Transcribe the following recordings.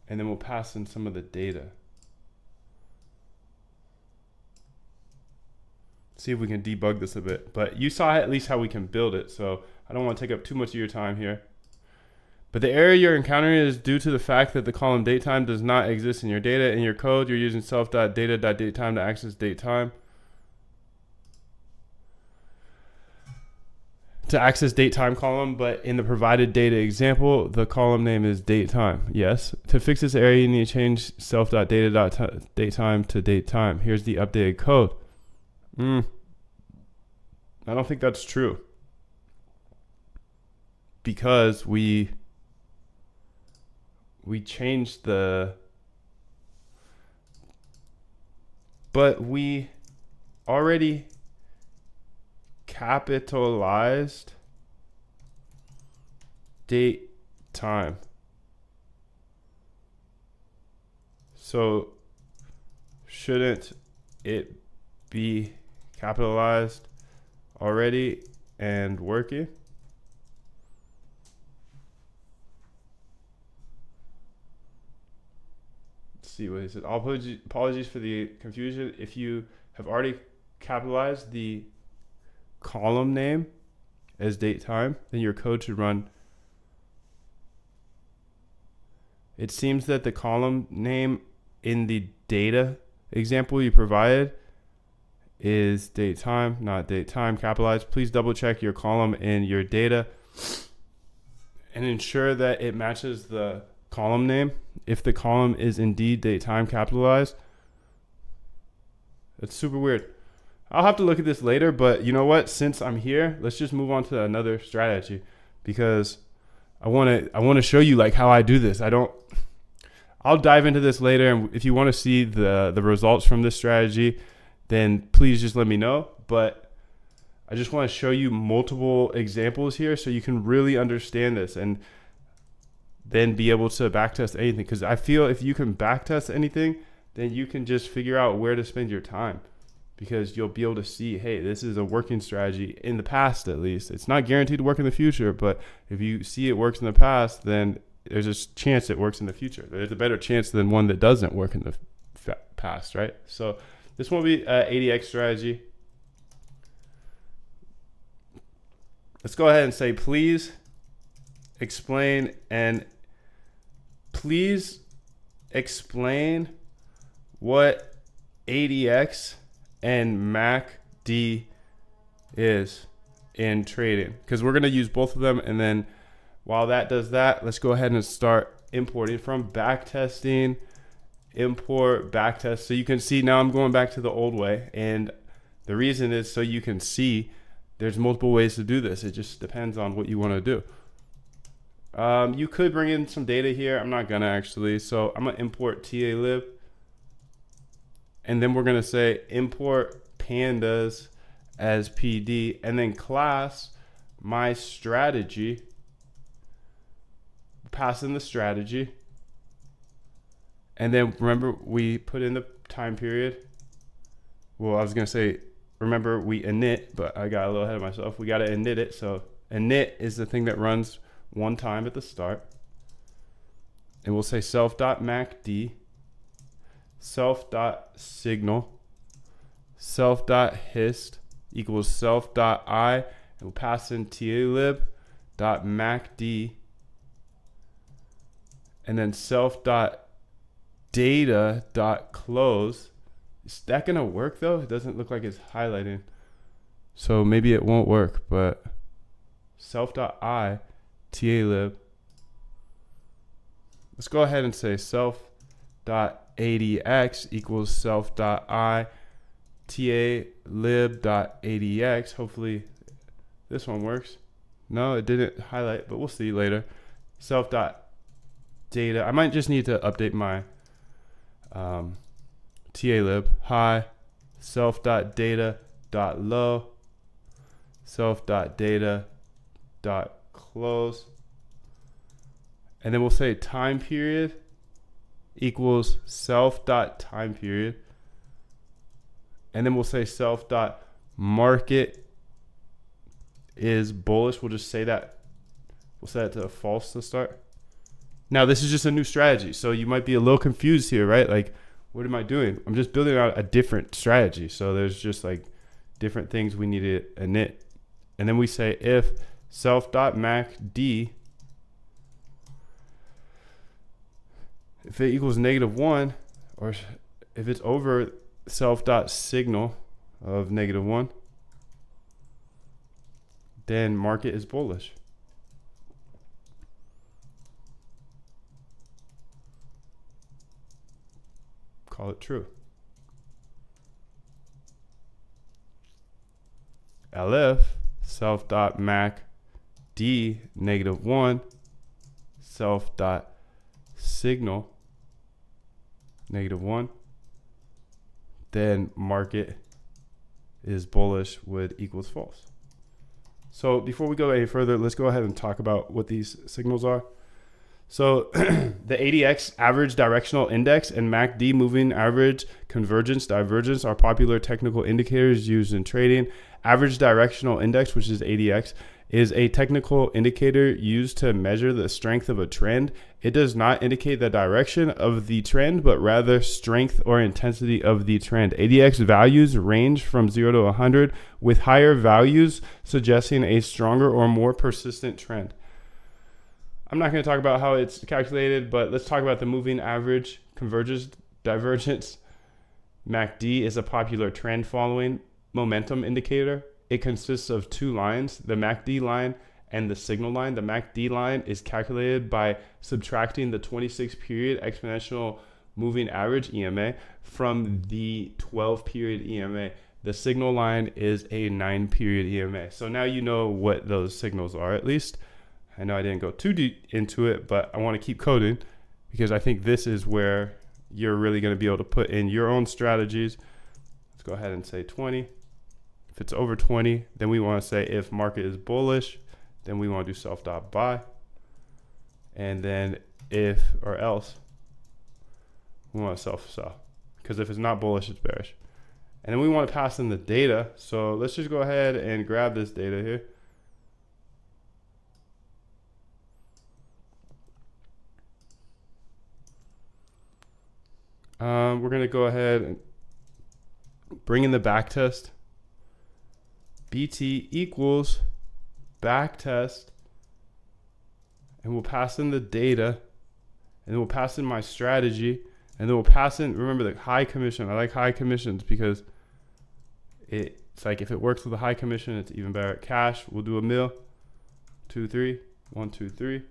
and then we'll pass in some of the data. See if we can debug this a bit. But you saw at least how we can build it, so I don't want to take up too much of your time here. But the error you're encountering is due to the fact that the column datetime does not exist in your data. In your code, you're using self.data.datetime to access datetime. To access datetime column, but in the provided data example, the column name is datetime. Yes. To fix this error, you need to change self.data.datetime to datetime. Here's the updated code. I don't think that's true. Because we changed but we already capitalized date time. So shouldn't it be capitalized already and working? Let's see what he said. Apologies for the confusion. If you have already capitalized the column name as date time, then your code should run. It seems that the column name in the data example you provided is date time, not date time capitalized. Please double check your column in your data and ensure that it matches the column name. If the column is indeed date time capitalized, it's super weird. I'll have to look at this later, but you know what? Since I'm here, let's just move on to another strategy, because I want to show you like how I do this. I'll dive into this later, and if you want to see the results from this strategy, then please just let me know. But I just want to show you multiple examples here so you can really understand this and then be able to backtest anything. Because I feel if you can backtest anything, then you can just figure out where to spend your time, because you'll be able to see, hey, this is a working strategy in the past. At least it's not guaranteed to work in the future, but if you see it works in the past, then there's a chance it works in the future. There's a better chance than one that doesn't work in the past, right? So this will be ADX strategy. Let's go ahead and say, please explain what ADX and MACD is in trading, because we're going to use both of them. And then while that does that, let's go ahead and start importing from backtesting, import backtest. So you can see now I'm going back to the old way, and the reason is so you can see there's multiple ways to do this. It just depends on what you want to do. You could bring in some data here. I'm not gonna actually. So I'm gonna import TA_lib, and then we're gonna say import pandas as PD, and then class my strategy, pass in the strategy, and then remember we put in the time period. Well, I was gonna say remember we init, but I got a little ahead of myself. We gotta init it. So init is the thing that runs one time at the start, and we'll say self.macd, self.signal, self.hist equals self.i, and we'll pass in TA_lib.macd, and then self.data.close. Is that gonna work though? It doesn't look like it's highlighting, so maybe it won't work. But self.i TA_lib. Let's go ahead and say self.adx equals self.i TA_lib.adx. Hopefully this one works. No, it didn't highlight, but we'll see later. Self.data. I might just need to update my TA_lib. Hi. Self.data.low. Self.data.close, and then we'll say time period equals self.time period, and then we'll say self.market is bullish. We'll just say that, we'll set it to false to start. Now this is just a new strategy, so you might be a little confused here, right? Like, what am I doing? I'm just building out a different strategy. So there's just like different things we need to init. And then we say if self.macd, if it equals -1, or if it's over self.signal of -1, then market is bullish. Call it true. Elif self.macd -1 self.signal -1, then market is bullish with equals false. So before we go any further, let's go ahead and talk about what these signals are. So the ADX average directional index and MACD moving average convergence divergence are popular technical indicators used in trading. Average directional index, which is ADX, is a technical indicator used to measure the strength of a trend. It does not indicate the direction of the trend, but rather strength or intensity of the trend. ADX values range from 0 to 100, with higher values suggesting a stronger or more persistent trend. I'm not going to talk about how it's calculated, but let's talk about the moving average convergence divergence. MACD is a popular trend following momentum indicator. It consists of two lines, the MACD line and the signal line. The MACD line is calculated by subtracting the 26-period exponential moving average EMA from the 12-period EMA. The signal line is a 9-period EMA. So now you know what those signals are, at least. I know I didn't go too deep into it, but I want to keep coding because I think this is where you're really going to be able to put in your own strategies. Let's go ahead and say 20. If it's over 20, then we want to say if market is bullish, then we want to do self.buy. And then if or else, we want to self-sell. Because if it's not bullish, it's bearish. And then we want to pass in the data. So let's just go ahead and grab this data here. We're going to go ahead and bring in the backtest. BT equals backtest, and we'll pass in the data, and then we'll pass in my strategy, and then we'll pass in, remember, the high commission. I like high commissions because it's like if it works with a high commission, it's even better. Cash, we'll do a mil, 2, 3, 1, 2, 3.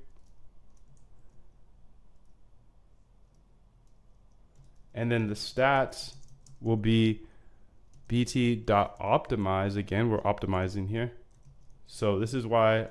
And then the stats will be pt.optimize. Again, we're optimizing here. So this is why I